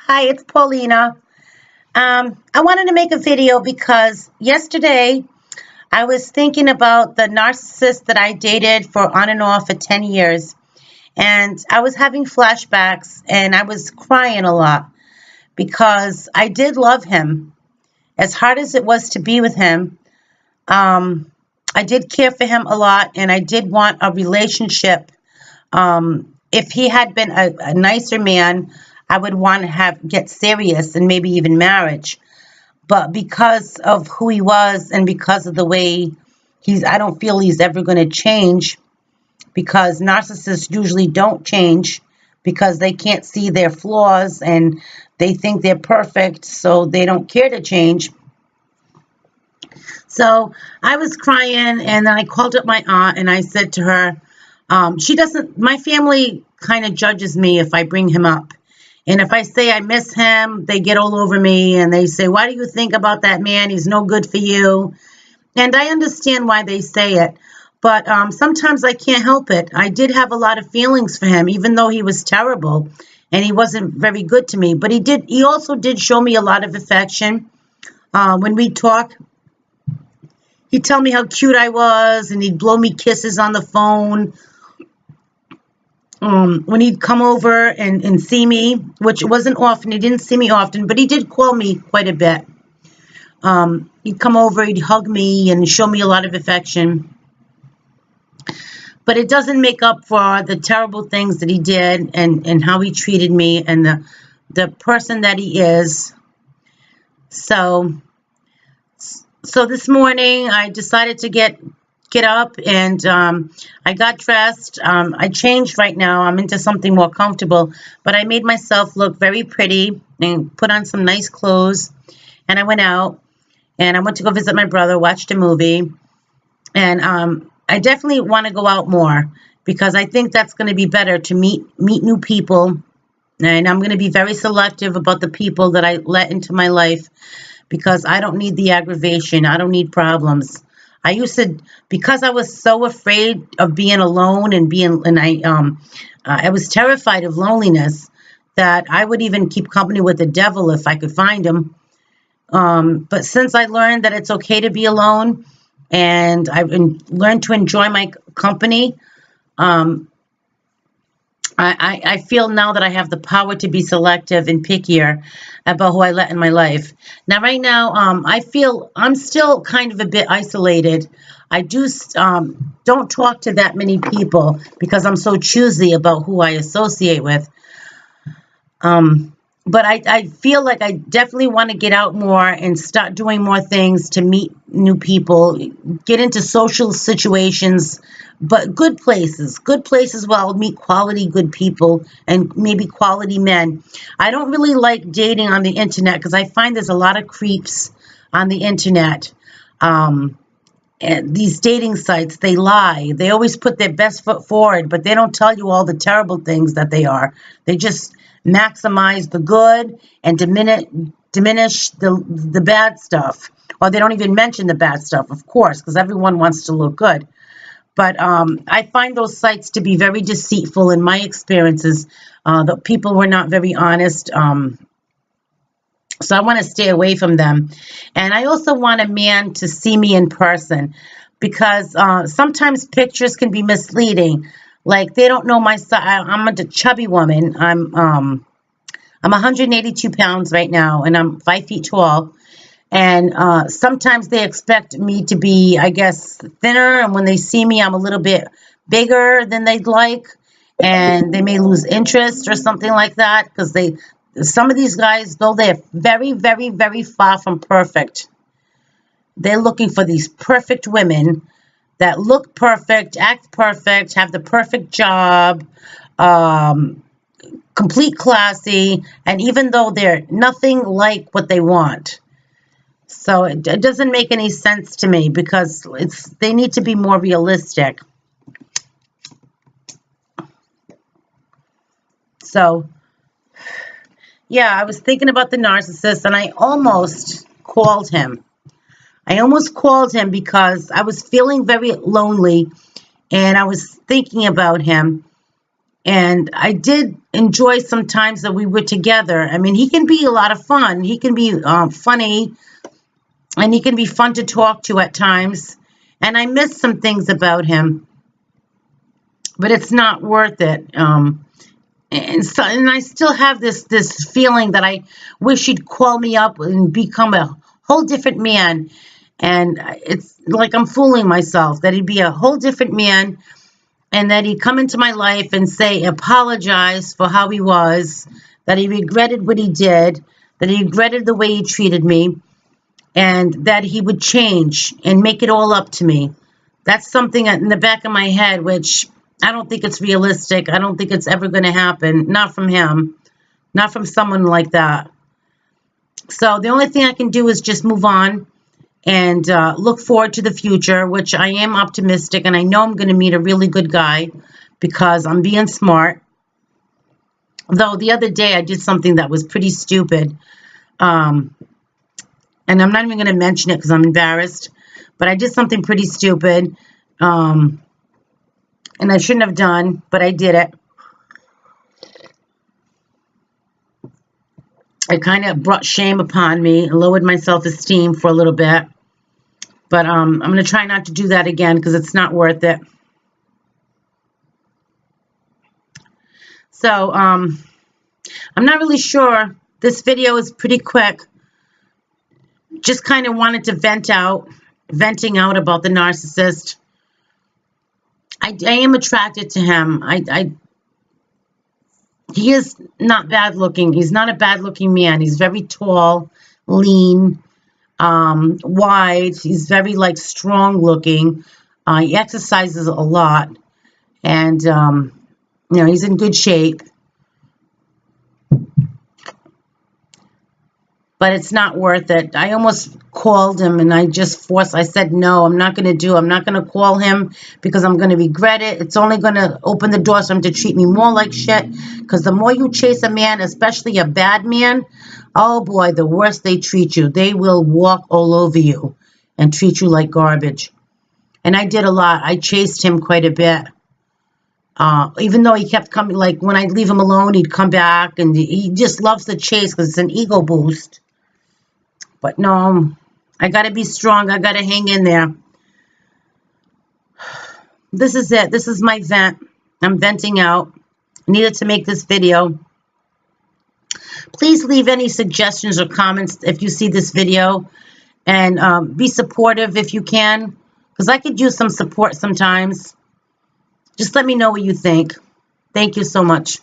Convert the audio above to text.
Hi, it's Paulina. I wanted to make a video because yesterday I was thinking about the narcissist that I dated for on and off for 10 years. And I was having flashbacks and I was crying a lot because I did love him. As hard as it was to be with him, I did care for him a lot and I did want a relationship. If he had been a nicer man, I would want to have get serious and maybe even marriage. But because of who he was and because of the way I don't feel he's ever going to change because narcissists usually don't change because they can't see their flaws and they think they're perfect, so they don't care to change. So I was crying and then I called up my aunt and I said to her, she doesn't, my family kind of judges me if I bring him up. And if I say I miss him, they get all over me and they say, why do you think about that man? He's no good for you. And I understand why they say it. But sometimes I can't help it. I did have a lot of feelings for him, even though he was terrible and he wasn't very good to me. But he also did show me a lot of affection. When we talk, he'd tell me how cute I was and he'd blow me kisses on the phone. When he'd come over and see me, which wasn't often, he didn't see me often, but he did call me quite a bit. He'd come over, he'd hug me and show me a lot of affection. But it doesn't make up for the terrible things that he did and how he treated me and the person that he is. So this morning I decided to get up and I got dressed. I changed right now. I'm into something more comfortable, but I made myself look very pretty and put on some nice clothes. And I went out and I went to go visit my brother, watched a movie. And I definitely want to go out more because I think that's going to be better to meet new people. And I'm going to be very selective about the people that I let into my life because I don't need the aggravation. I don't need problems. I used to, because I was so afraid of being alone I was terrified of loneliness that I would even keep company with the devil if I could find him. But since I learned that it's okay to be alone and I've learned to enjoy my company, I feel now that I have the power to be selective and pickier about who I let in my life. Now, right now, I feel I'm still kind of a bit isolated. I don't talk to that many people because I'm so choosy about who I associate with. But I feel like I definitely want to get out more and start doing more things to meet new people, get into social situations, but good places where I'll meet quality good people and maybe quality men. I don't really like dating on the internet because I find there's a lot of creeps on the internet. And these dating sites, they lie. They always put their best foot forward, but they don't tell you all the terrible things that they are. They just maximize the good and diminish the bad stuff. Or they don't even mention the bad stuff, of course, because everyone wants to look good. But I find those sites to be very deceitful in my experiences. The people were not very honest. So I want to stay away from them. And I also want a man to see me in person because sometimes pictures can be misleading. Like they don't know my size. I'm a chubby woman. I'm 182 pounds right now, and I'm 5 feet tall. And sometimes they expect me to be, I guess, thinner. And when they see me, I'm a little bit bigger than they'd like. And they may lose interest or something like that because some of these guys, though they're very, very, very far from perfect, they're looking for these perfect women that look perfect, act perfect, have the perfect job, complete classy, and even though they're nothing like what they want. So it doesn't make any sense to me because they need to be more realistic. So, yeah, I was thinking about the narcissist and I almost called him. I almost called him because I was feeling very lonely and I was thinking about him. And I did enjoy some times that we were together. I mean, he can be a lot of fun. He can be funny, and he can be fun to talk to at times. And I miss some things about him, but it's not worth it. And I still have this feeling that I wish he'd call me up and become a whole different man. And it's like I'm fooling myself that he'd be a whole different man, and that he'd come into my life and say, apologize for how he was, that he regretted what he did, that he regretted the way he treated me, and that he would change and make it all up to me. That's something in the back of my head, which I don't think it's realistic. I don't think it's ever going to happen. Not from him. Not from someone like that. So the only thing I can do is just move on and look forward to the future, which I am optimistic, and I know I'm going to meet a really good guy because I'm being smart. Though the other day I did something that was pretty stupid, and I'm not even going to mention it because I'm embarrassed, but I did something pretty stupid, and I shouldn't have done, but I did it. It kind of brought shame upon me and lowered my self-esteem for a little bit. But I'm going to try not to do that again because it's not worth it. So I'm not really sure. This video is pretty quick. Just kind of wanted to venting out about the narcissist. I am attracted to him. He is not bad looking. He's not a bad looking man. He's very tall, lean, wide. He's very like strong looking. He exercises a lot, and you know, he's in good shape. But it's not worth it. I almost called him, and I said, no, I'm not going to call him because I'm going to regret it. It's only going to open the door for him to treat me more like shit, because the more you chase a man, especially a bad man, oh boy, the worse they treat you. They will walk all over you and treat you like garbage. And I did a lot. I chased him quite a bit. Even though he kept coming, like when I'd leave him alone, he'd come back, and he just loves the chase because it's an ego boost. But no, I got to be strong. I got to hang in there. This is it. This is my vent. I'm venting out. I needed to make this video. Please leave any suggestions or comments if you see this video. And be supportive if you can, because I could use some support sometimes. Just let me know what you think. Thank you so much.